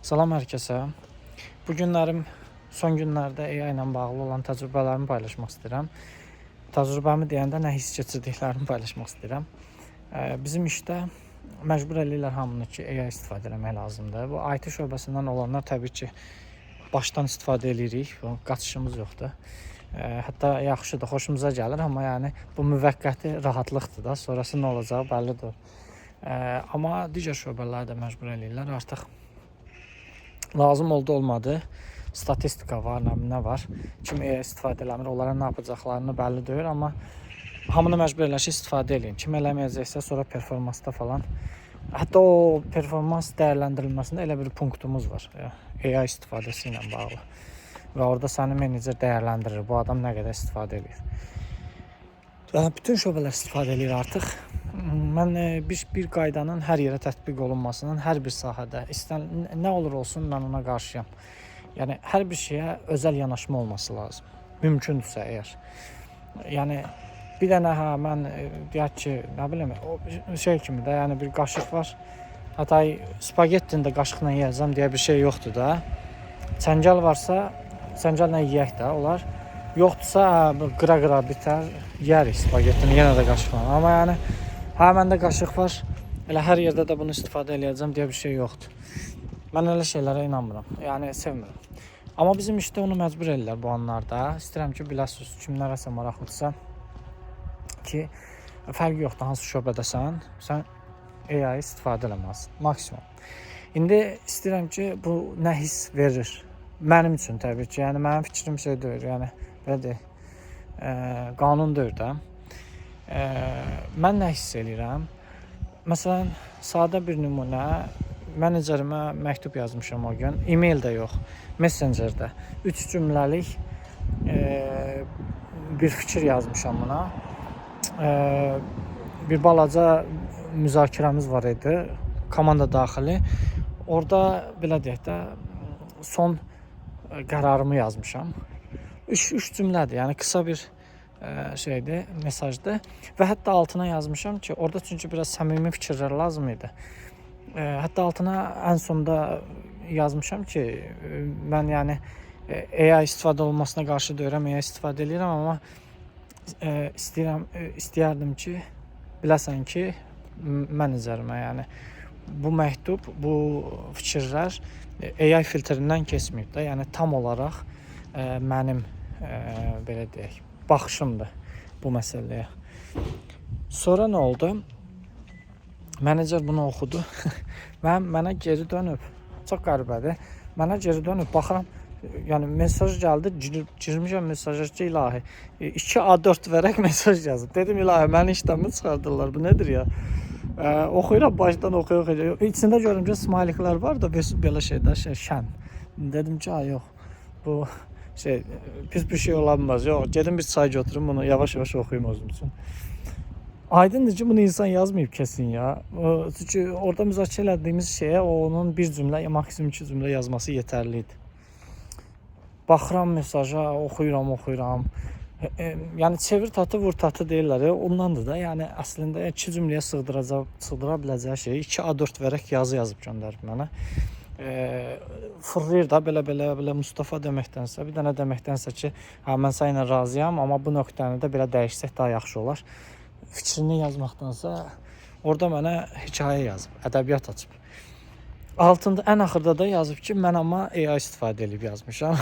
Salam hər kəsə. Bu günlərim son günlərdə AI ilə bağlı olan təcrübələrimi paylaşmaq istəyirəm. Təcrübəmi deyəndə nə hiss keçirdiklərimi paylaşmaq istəyirəm. Bizim işdə məcbur eləyirlər hamını ki, AI istifadə etmək lazımdır. Bu IT şöbəsindən olanlar təbii ki, başdan istifadə edirik. Qaçışımız yoxdur. Hətta yaxşıdır, xoşumuza gəlir, amma yəni bu müvəqqəti rahatlıqdır da, sonrası nə olacağı bəllidir. Amma digər şöbələr də məcbur eləyirlər. Artıq lazım oldu olmadı. Statistika var, nə var. Kim istifadə eləmir, onlara nə yapacaqlarını bəlli deyil, amma hamını məcbur eləşir ki, istifadə eləyin. Kim eləməyəcəksə sonra performansda falan. Hətta o performans dəyərləndirilməsində elə bir punktumuz var. AI istifadəsi ilə bağlı. Və orada səni menecer dəyərləndirir. Bu adam nə qədər istifadə edir. Bütün şöbələr istifadə edir artıq. Mən bir qaydanın hər yerə tətbiq olunmasının, hər bir sahədə, nə olur olsun, mən ona qarşıyam. Yəni, hər bir şeyə özəl yanaşma olması lazım. Mümkündürsə əgər. Yəni, bir dənə, mən deyək ki, nə bilim, o şey kimi də, yəni bir qaşıq var. Hətta spagettini də qaşıqla yeyəcəm deyə bir şey yoxdur da. Çəngəl varsa, çəngəllə yeyək də olar. Yoxdursa, qıra-qıra bitər, yeyərik spagettini yenə də qaşıqla. Amma yəni, məndə qaşıq var, elə hər yerdə də bunu istifadə edəcəm deyə bir şey yoxdur. Mən elə şeylərə inanmıram, yəni sevmirəm. Amma bizim işdə onu məcbur edirlər bu anlarda. İstəyirəm ki, biləsiniz, kimlərəsə maraqlıdırsa ki, fərqi yoxdur, hansı şöbədəsən, sən AI istifadə eləməlisin, maksimum. İndi istəyirəm ki, bu nə hiss verir? Mənim üçün təbii ki, yəni mənim fikrim şey deyil, yəni belə deyək, qanun deyil də. Mən nə hiss edirəm? Məsələn, sadə bir nümunə, menecerimə məktub yazmışam o gün, e-mail də yox, messengerdə 3 cümləlik bir fikir yazmışam buna. Bir balaca müzakirəmiz var idi, komanda daxili. Orada belə deyək də, son qərarımı yazmışam. 3 cümlədir, yəni qısa bir şeydir, mesajdır və hətta altına yazmışam ki, orada çünki biraz səmimi fikirlər lazım idi. Hətta altına ən sonda yazmışam ki, mən yəni AI istifadə olunmasına qarşı deyirəm, AI istifadə edirəm, amma istəyərdim ki, biləsən ki, menecerimə, yəni bu məktub, bu fikirlər AI filtrindən keçməyib də, yəni tam olaraq mənim belə deyək, baxışımdır bu məsələyə. Sonra nə oldu? Menecer bunu oxudu. Mənə geri dönüb. Çox qəribədir. Mənə geri dönüb, baxıram, yəni mesaj gəldi, girmişəm mesaja ki, ilahi 2 A4 vərəq mesaj yazıb. Dedim, ilahi, məni işləmə çıxardırlar, bu nədir ya? Oxuyuram, başdan oxuyuram. İçində görürüm ki, smayliklər var da, belə şeydə, şən. Dedim ki, yox, bu pis bir şey olamaz. Yox, gedim bir çay götürüm, bunu yavaş-yavaş oxuyum özüm üçün. Aydındır ki, bunu insan yazmayıb kesin ya. Çünki orada müzakirə etdiyimiz şeyə onun bir cümlə, maksimum 2 cümlə yazması yetərli idi. Baxıram mesaja, oxuyuram. Yəni çevir tatı, vur tatı deyirlər. Ondandır da, yəni əslində 2 cümləyə sığdıra biləcəyi şeyi 2 A4 vərəq yazıb göndərib mənə. Fırlayır da belə Mustafa deməkdənsə, bir dənə deməkdənsə ki, mən səninlə razıyam, amma bu nöqtəni də belə dəyişsək daha yaxşı olar. Fikrini yazmaqdansa orada mənə hekayə yazıb, ədəbiyyat açıb. Altında ən axırda da yazıb ki, mən amma AI istifadə edib yazmışam.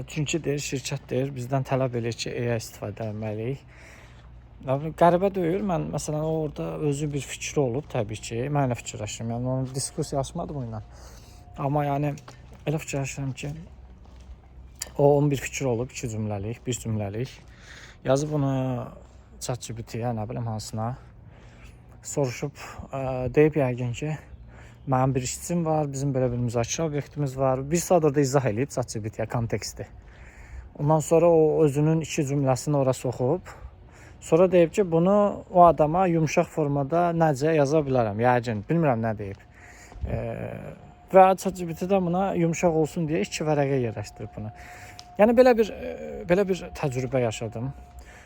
Çünki deyir, şirkət deyir, bizdən tələb edir ki, AI istifadə etməliyik. Qəribə deyil, mən məsələn orada özü bir fikri olub təbii ki, mən elə fikirləşirəm, yəni onun diskusiya açmadım onunla. Amma yəni elə fikirləşirəm ki, onun bir fikri olub, 2 cümləlik, 1 cümləlik. Yazıb bunu ChatGPT-yə, nə bilim hansına soruşub, deyib yəqin ki, mənim bir işçim var, bizim belə bir müzakirə obyektimiz var. Bir saat orada izah edib ChatGPT-yə konteksti. Ondan sonra o özünün 2 cümləsini ora soxub, sonra deyib ki, bunu o adama yumuşaq formada necə yaza bilərəm, yəqin, bilmirəm nə deyib. Və ChatGPT də buna yumuşaq olsun deyə 2 vərəqə yerləşdirib bunu. Yəni belə bir təcrübə yaşadım.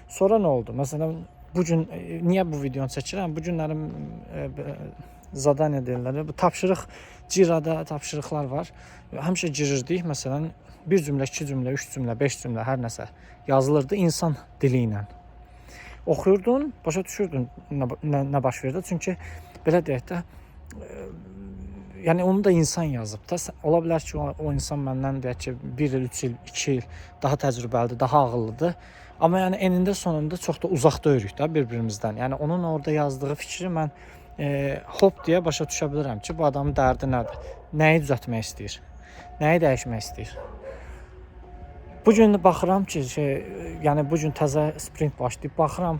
Sonra nə oldu? Məsələn, bu gün niyə bu videonu çəkirəm? Bu günlərim zadaniya deyirlər. Bu tapşırıq, Jirada tapşırıqlar var. Həmişə girirdik, məsələn, bir cümlə, iki cümlə, üç cümlə, beş cümlə, hər nəsə yazılırdı insan dili ilə. Oxuyurdun, başa düşürdün nə baş verdi. Çünki belə deyək də, yəni onu da insan yazıb da. Ola bilər ki, o insan məndən deyək ki, 1 il, 3 il, 2 il daha təcrübəlidir, daha ağıllıdır. Amma yəni enində sonunda çox da uzaq deyirik də bir-birimizdən. Yəni onun orada yazdığı fikri mən hop deyə başa düşə bilirəm ki, bu adamın dərdi nədir? Nəyi düzəltmək istəyir? Nəyi dəyişmək istəyir? Bu gün baxıram ki, yəni bu gün təzə sprint başlayıb, baxıram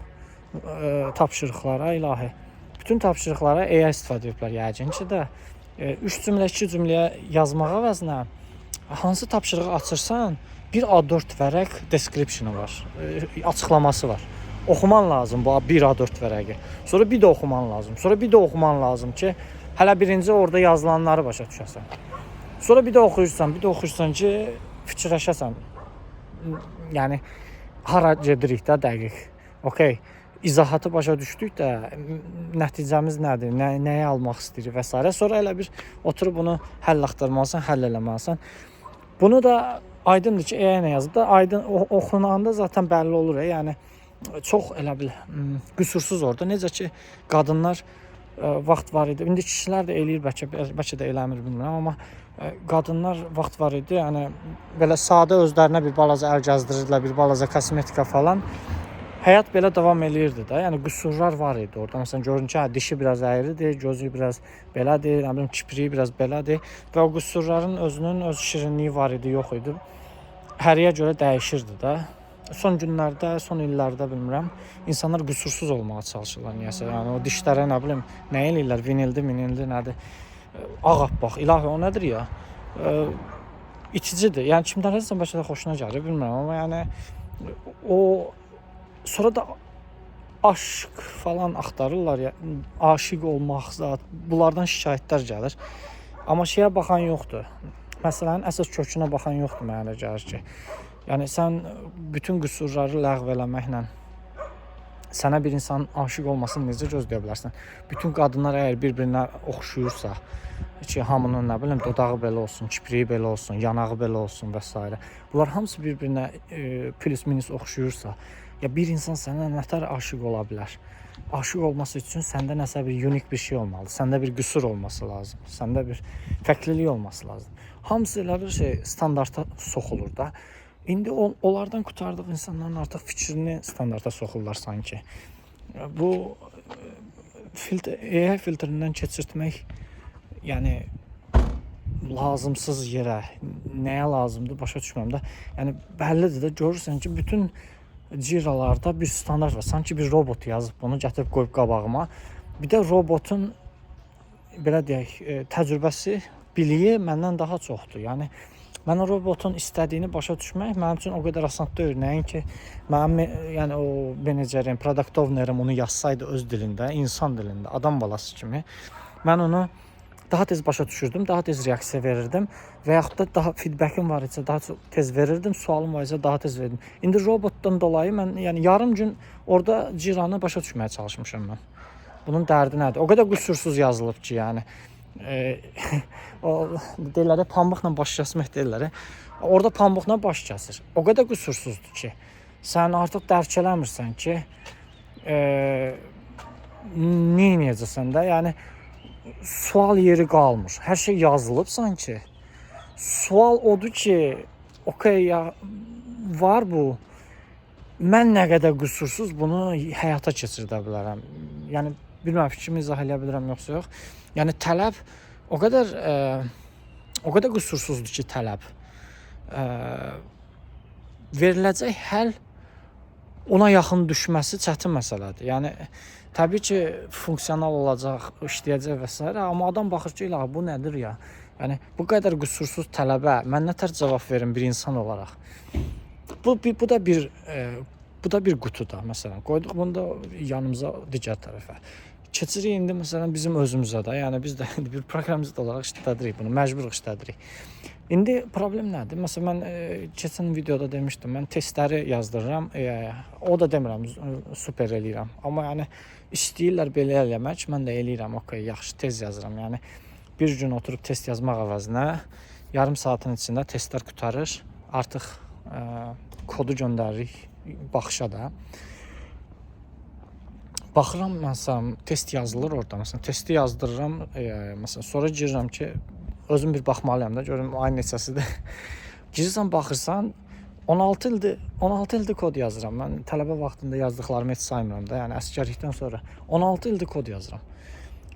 tapşırıqlara, ilahi. Bütün tapşırıqlara AI istifadə ediblər yəqin ki də. 3 cümlə, 2 cümləyə yazmaq əvəzinə hansı tapşırığı açırsan, bir A4 vərəq description-ı var, açıqlaması var. Oxuman lazım bu 1 A4 vərəqi. Sonra bir də oxuman lazım. Sonra bir də oxuman lazım ki, hələ birinci orada yazılanları başa düşəsən. Sonra bir də oxuyursan ki, fikirləşəsən. Yəni hara gedirik də dəqiq. Okay. İzahatı başa düşdük də nəticəmiz nədir, nəyi almaq istəyirik və s. Sonra elə bir oturub bunu həll axtarmalısan, həll eləməlisən. Bunu da aydındır ki, AI nə yazıb da, aydın oxunanda zaten bəlli olur. Yəni çox elə bil qüsursuz orada. Necə ki, qadınlar vaxt var idi. İndi kişilər də eləyir, bəlkə də eləmir, bilmirəm, amma qadınlar vaxt var idi. Yəni belə sadə özlərinə bir balaca əl gəzdirirdilər, bir balaca kosmetika falan. Həyat belə davam eləyirdi də. Yəni qüsurlar var idi orada. Məsələn, görün ki, dişi biraz əyridir, gözü biraz belədir, nə bilim, kipriyi biraz belədir və o qüsurların özünün öz şirinliyi var idi, yox idi. Həriyə görə dəyişirdi də. Son günlərdə, son illərdə bilmirəm, insanlar qüsursuz olmağa çalışırlar niyəsə. Yəni o dişlərə nə bilim, nə eləyirlər, vinildi, nədir? Ağappaq, ilahi o nədir ya? İticidir. Yəni kimlərəsə bəlkə də xoşuna gəlir, bilmirəm, amma yəni o sonra da aşk falan axtarırlar ya, aşiq olmaq zat, bunlardan şikayətlər gəlir. Amma şeyə baxan yoxdur. Məsələnin əsas kökünə baxan yoxdur mənə gəlir ki. Yəni sən bütün qüsurları ləğv eləməklə sənə bir insanın aşiq olmasını necə gözləyə bilərsən? Bütün qadınlar əgər bir-birinə oxşuyursa, ki, hamının nə bilim dodağı belə olsun, kipriyi belə olsun, yanağı belə olsun və s. Bunlar hamısı bir-birinə plus minus oxşuyursa, ya bir insan sənə nətər aşiq ola bilər? Aşiq olması üçün səndə nəsə bir unik bir şey olmalı. Səndə bir qüsur olması lazım. Səndə bir fərqlilik olması lazım. Hamısı elə bir şey standarta soxulur da. İndi onlardan qurtardıq insanların artıq fikrini standarta soxurlar sanki. Bu AI filtrindən keçirtmək, yəni lazımsız yerə, nəyə lazımdır başa düşmürəm də. Yəni bəllidir də, görürsən ki, bütün Jiralarda bir standart var. Sanki bir robot yazıb bunu gətirib qoyub qabağıma. Bir də robotun belə deyək, təcrübəsi, biliyi məndən daha çoxdur. Yəni mən o robotun istədiyini başa düşmək mənim üçün o qədər asan deyil. Nəinki mənim yəni o menecerim, product ownerim onu yazsaydı öz dilində, insan dilində, adam balası kimi, mən onu daha tez başa düşürdüm, daha tez reaksiya verirdim və yaxud da daha feedbackim var isə daha tez verirdim, sualım var isə daha tez verirdim. İndi robotdan dolayı mən yəni yarım gün orada Jiranı başa düşməyə çalışmışam mən. Bunun dərdi nədir? O qədər qüsursuz yazılıb ki, yəni o deyirlər, pambıqla baş kəsmək deyirlər. Orada pambıqla baş kəsir. O qədər qüsursuzdur ki, sən artıq dərk eləmirsən ki, nə edəcəksən də? Yəni sual yeri qalmır. Hər şey yazılıb sanki. Sual odur ki, okey ya, var bu. Mən nə qədər qüsursuz bunu həyata keçirdə bilərəm. Yəni bilmirəm, fikrimi izah edə bilirəm yoxsa yox. Yəni tələb o qədər qüsursuzdur ki, tələb. Veriləcək həll ona yaxın düşməsi çətin məsələdir. Yəni təbii ki, funksional olacaq, işləyəcək və s. Amma adam baxır ki, bu nədir ya? Yəni bu qədər qüsursuz tələbə mən nətər cavab verim bir insan olaraq? Bu da bir qutuda məsələn. Qoyduq bunu da yanımıza digər tərəfə. Keçirik indi məsələn bizim özümüzə də, yəni biz də bir proqramist olaraq işlədirik bunu, məcburuq işlədirik. İndi problem nədir? Məsələn mən keçən videoda demişdim, mən testləri yazdırıram, o da demirəm super eləyirəm. Amma yəni istəyirlər belə eləmək, mən də eləyirəm. Okay, yaxşı tez yazıram. Yəni bir gün oturub test yazmaq əvəzinə yarım saatın içində testlər qurtarır. Artıq kodu göndəririk baxışa da. Baxıram məsələn test yazılır orada. Məsələn testi yazdırıram, məsələn sonra girirəm ki, özüm bir baxmalıyam da görüm ay neçəsidir. Girirsən baxırsan 16 ildir kod yazıram. Mən tələbə vaxtında yazdıqlarımı heç saymıram da. Yəni əsgərlikdən sonra 16 ildir kod yazıram.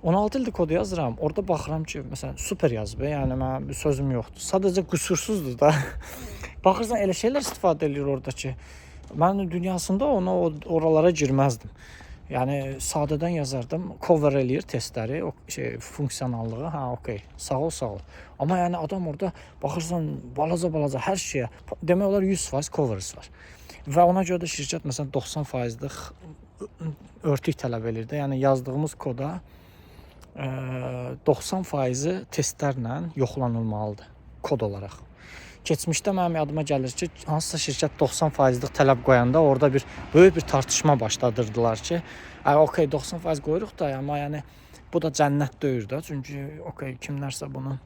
16 ildir kod yazıram. Orada baxıram ki, məsələn super yazıb. Yəni mənim bir sözüm yoxdur. Sadəcə qüsursuzdur da. Baxırsan elə şeylər istifadə edir orada ki, mən dünyasında oralara girməzdim. Yəni sadədən yazardım, cover eləyir testləri, o funksionallığı, okey, sağ ol. Amma yəni adam orada baxırsan balaca hər şeyə, demək olar 100% covers var. Və ona görə də şirkət məsələn 90%lik örtük tələb edir də. Yəni yazdığımız koda 90%-i testlərlə yoxlanılmalıdır kod olaraq. Keçmişdə mənim yadıma gəlir ki, hansısa şirkət 90%lik tələb qoyanda orada böyük bir tartışma başladırdılar ki, okey 90% qoyuruq da, amma yəni bu da cənnət deyil də. Çünki okey kimlərsə bunu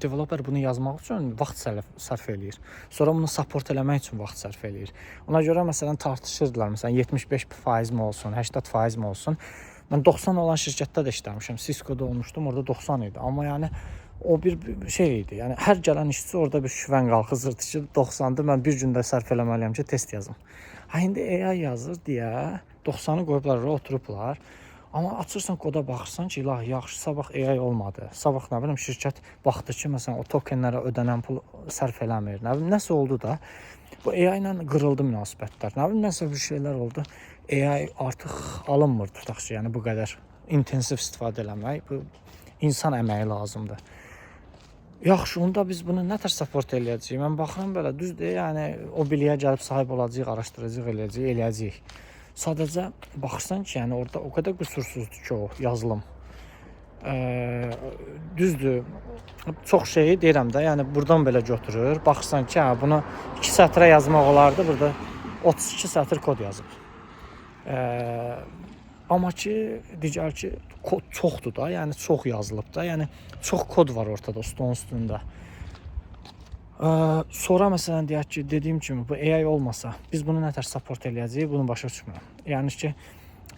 developer bunu yazmaq üçün vaxt sərf eləyir. Sonra bunu support eləmək üçün vaxt sərf eləyir. Ona görə məsələn tartışırdılar. Məsələn 75% mi olsun, 80% mi olsun? Mən 90 olan şirkətdə də işləmişəm. Cisco-da olmuşdum, orada 90 idi. Amma yəni o bir şey idi. Yəni hər gələn işçi orada bir şüvən qalxızırdı ki, 90-dır. Mən bir gündə sərf eləməliyəm ki, test yazım. İndi AI yazır deyə 90-ı qoyublar, oturublar. Amma açırsan koda baxırsan ki, ilahi yaxşı, sabah AI olmadı. Sabah nə bilim şirkət baxdı ki, məsələn o tokenlərə ödənən pul sərf eləmir. Nə bilim nəsə oldu da. Bu AI ilə qırıldı münasibətlər. Nə bilim nəsə bir şeylər oldu. AI artıq alınmır tutaq ki, yəni bu qədər intensiv istifadə eləmək, bu insan əməyi lazımdır. Yaxşı, onda biz bunu nə tər support eləyəcəyik? Mən baxıram belə düzdür, yəni o biliyə gəlib sahib olacağıq, araşdıracağıq, eləyəcəyik. Sadəcə baxırsan ki, yəni orada o qədər qüsursuzdur ki o yazılım. Düzdür, çox şeyi deyirəm də, yəni buradan belə götürür. Baxırsan ki, bunu 2 sətrə yazmaq olardı, burada 32 sətr kod yazıb. Amma ki, digər ki, kod çoxdur da, yəni çox yazılıb da, yəni çox kod var ortada, stolun üstündə. Sonra məsələn deyək ki, dediyim kimi bu AI olmasa, biz bunu nə tər support eləyəcəyik, bunu başa düşmürəm. Yəni ki,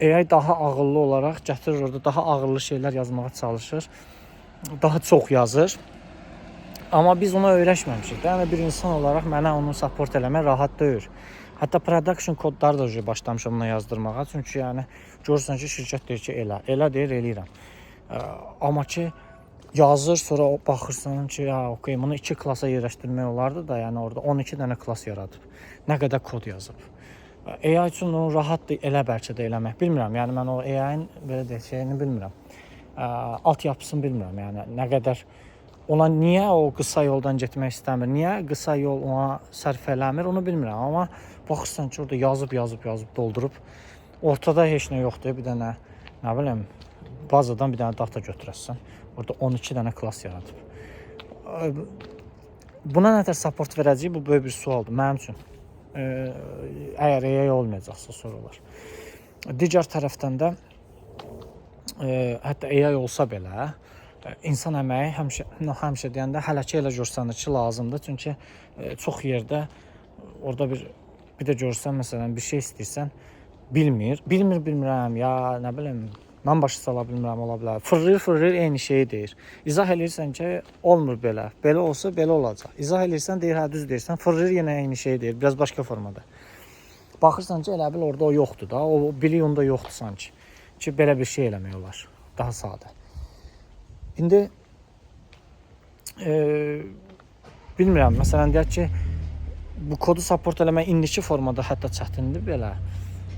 AI daha ağıllı olaraq gətirir orada, daha ağıllı şeylər yazmağa çalışır, daha çox yazır. Amma biz ona öyrəşməmişik. Yəni bir insan olaraq mənə onu support eləmək rahat deyil. Hətta production kodları da başlamışam buna yazdırmağa. Çünki yəni görürsən ki, şirkət deyir ki, elə deyir, eləyirəm. Amma ki yazır, sonra baxırsan ki, okey, bunu 2 klasa yerləşdirmək olardı da, yəni orada 12 dənə klas yaradıb. Nə qədər kod yazıb. AI üçün onu rahatdır elə bəlkə də eləmək. Bilmirəm, yəni mən o AI-ın belə deyək şeyini bilmirəm. Altyapısını bilmirəm, yəni nə qədər ona niyə o qısa yoldan getmək istəmir, niyə qısa yol ona sərf eləmir, onu bilmirəm. Amma baxırsan ki, orada yazıb doldurub. Ortada heç nə yoxdur, bir dənə, nə bilim, bazadan bir dənə data götürəsən. Orada 12 dənə klas yaradıb. Buna nə tər support verəcəyik, bu böyük bir sualdır mənim üçün. Əgər AI olmayacaqsa sorular. Digər tərəfdən də, hətta AI olsa belə, insan əməyi həmişə deyəndə hələ ki elə görsən ki, lazımdır. Çünki çox yerdə orada bir də görsən, məsələn, bir şey istəyirsən, bilmirəm, ya nə bilim, mən başa sala bilmirəm, ola bilər. Fırlayır, eyni şeyi deyir. İzah eləyirsən ki, olmur belə, belə olsa belə olacaq. İzah eləyirsən, deyir, hə düz deyirsən, fırlayır yenə eyni şeyi deyir, biraz başqa formada. Baxırsan ki, elə bil orada o yoxdur da, o bilik onda yoxdur sanki. Ki, belə bir şey eləmək olar, daha sadə. İndi bilmirəm, məsələn deyək ki, bu kodu support eləmək indiki formada hətta çətindir belə.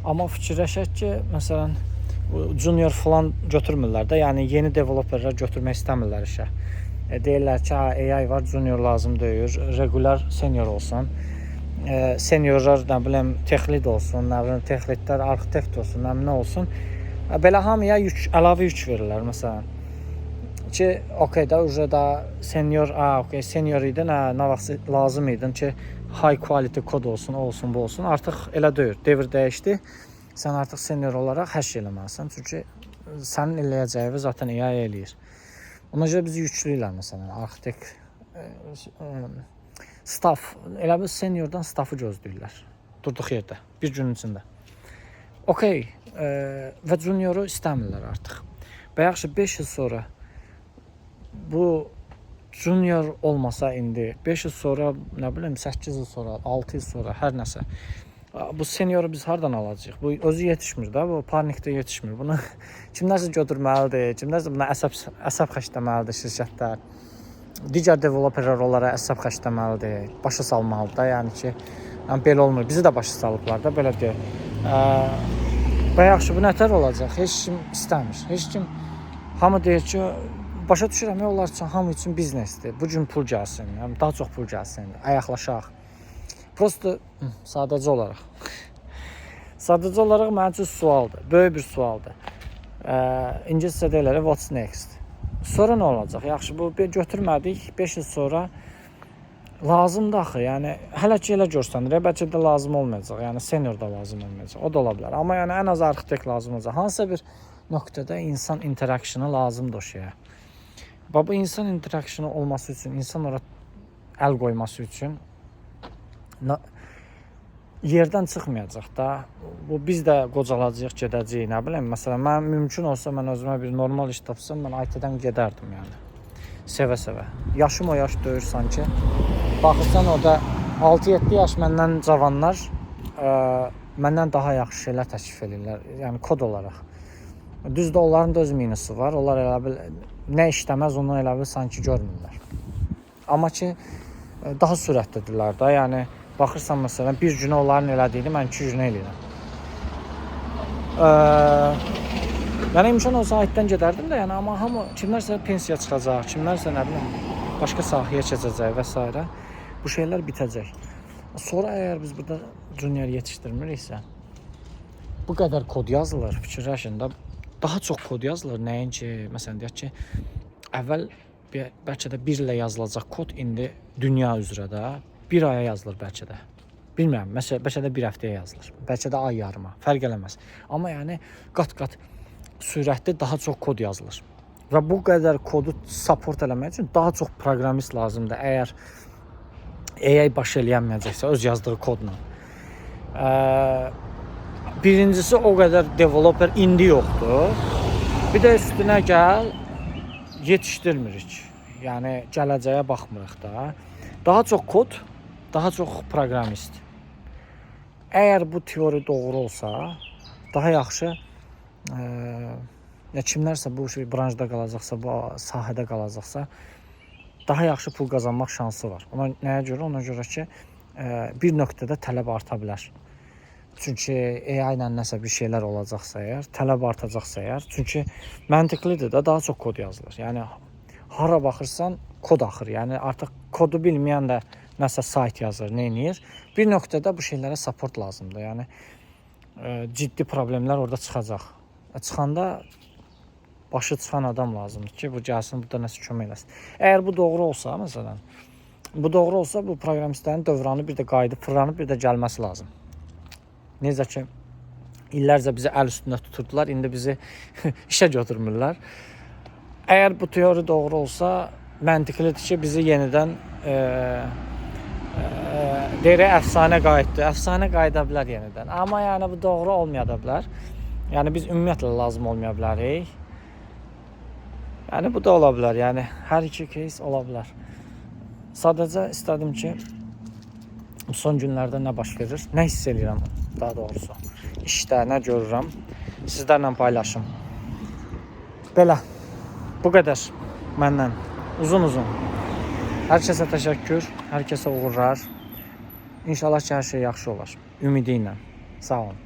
Amma fikirləşək ki, məsələn, junior falan götürmürlər də, yəni yeni developerlər götürmək istəmirlər işə. Deyirlər ki, AI var, junior lazım deyir, regular senior olsun. Seniorlar, nə bilim, texlid olsun, nə bilim, texlidlər arxitekt olsun, nə bilim, nə olsun. Belə hamıya əlavə yük verirlər məsələn. Ki, okey də, da senior, okey, senior idin, nə vaxt lazım idin ki, high quality kod olsun, o olsun, bu olsun. Artıq elə deyil. Devir dəyişdi. Sən artıq senior olaraq hər şey eləməlisən. Çünki sənin eləyəcəyi zaten AI eləyir. Ona görə bizi yükləyirlər məsələn, arxitekt, staff, elə bir seniordan staffı gözləyirlər. Durduq yerdə, bir günün içində. Okey, və junioru istəmirlər artıq. Və yaxşı 5 il sonra bu junior olmasa indi 5 il sonra, nə bilim 8 il sonra, 6 il sonra hər nəsə. Bu senioru biz hardan alacağıq? Bu özü yetişmir də, bu panikdə yetişmir. Bunu kimlərsə götürməlidir, kimlərsə buna əsəb xərcləməlidir şirkətlər. Digər developerlər onlara əsəb xərcləməlidir, başa salmalıdır da, yəni ki, yəni belə olmur. Bizi də başa salıblar da, belə deyək. Və yaxşı, bu nətər olacaq? Heç kim istəmir. Heç kim, hamı deyir ki, başa düşürəm, onlar üçün, hamı üçün biznesdir. Bu gün pul gəlsin, yəni daha çox pul gəlsin, ayaqlaşaq. Prosto sadəcə olaraq. Sadəcə olaraq mənim üçün sualdır, böyük bir sualdır. İngiliscə deyirlər, what's next? Sonra nə olacaq? Yaxşı, bu götürmədik, 5 il sonra lazımdır axı. Yəni hələ ki elə görsənir, bəlkə də lazım olmayacaq. Yəni senior da lazım olmayacaq. O da ola bilər. Amma yəni ən az arxitekt lazım olacaq. Hansısa bir nöqtədə insan interaksiyonu lazımdır o şeyə. Və bu insan interaksiyonu olması üçün, insan ora əl qoyması üçün yerdən çıxmayacaq da. Bu biz də qocalacağıq, gedəcəyik, nə bilim. Məsələn, mən mümkün olsa mən özümə bir normal iş tapsam, mən IT-dən gedərdim yəni. Sevə-sevə. Yaşım o yaş deyir sanki. Baxırsan orada 6-7 yaş məndən cavanlar məndən daha yaxşı şeylər təklif edirlər. Yəni kod olaraq. Düzdür, onların da öz minusu var. Onlar elə bil nə işləməz, onu elə bil sanki görmürlər. Amma ki daha sürətlidirlər da. Yəni baxırsan məsələn, bir günə onların elədiyini mən 2 günə eləyirəm. Yəni imkan olsa IT-dən gedərdim də, yəni amma hamı kimlərsə pensiya çıxacaq, kimlərsə nə bilim başqa sahəyə keçəcək və s. Bu şeylər bitəcək. Sonra əgər biz burada junior yetişdirmiriksə, bu qədər kod yazılır, fikirləşin də, daha çox kod yazılır. Nəinki, məsələn deyək ki, əvvəl bəlkə də 1 ilə yazılacaq kod indi dünya üzrə də 1 aya yazılır bəlkə də. Bilmirəm, məsələn, bəlkə də 1 həftəyə yazılır. Bəlkə də ay yarıma, fərq eləməz. Amma yəni qat-qat sürətli daha çox kod yazılır. Və bu qədər kodu support eləmək üçün daha çox proqramist lazımdır. Əgər AI baş eləyənməyəcəksə öz yazdığı kodla. Birincisi o qədər developer indi yoxdur. Bir də üstünə gəl, yetişdirmirik. Yəni gələcəyə baxmırıq da. Daha çox kod, daha çox proqramist. Əgər bu teori doğru olsa, daha yaxşı ya kimlərsə bu branşda qalacaqsa, bu sahədə qalacaqsa, daha yaxşı pul qazanmaq şansı var. Ona nəyə görə? Ona görə ki, bir nöqtədə tələb arta bilər. Çünki AI ilə nəsə bir şeylər olacaqsa əgər, tələb artacaqsa əgər, çünki məntiqlidir də, daha çox kod yazılır. Yəni hara baxırsan kod axır. Yəni artıq kodu bilməyən də nəsə sayt yazır, nə edir? Bir nöqtədə bu şeylərə support lazımdır. Yəni ciddi problemlər orada çıxacaq. Çıxanda başı çıxan adam lazımdır ki, bu gəlsin, burada nəsə kömək eləsin. Əgər bu doğru olsa, məsələn, bu proqramistlərin dövranı bir də qayıdıb, fırlanıb, bir də gəlməsi lazım. Necə ki, illərcə bizi əl üstündə tuturdular, indi bizi işə götürmürlər. Əgər bu teori doğru olsa, məntiqlidir ki, bizi yenidən deyirək, əfsanə qayıtdı. Əfsanə qayıda bilər yenidən. Amma yəni bu doğru olmaya da bilər. Yəni biz ümumiyyətlə lazım olmaya bilərik. Yəni bu da ola bilər. Yəni hər iki case ola bilər. Sadəcə istədim ki, son günlərdə nə baş verir, nə hiss edirəm daha doğrusu. İşdə nə görürəm, sizlərlə paylaşım. Belə, bu qədər məndən. Uzun-uzun. Hər kəsə təşəkkür, hər kəsə uğurlar. İnşallah ki, hər şey yaxşı olar. Ümidi ilə. Sağ olun.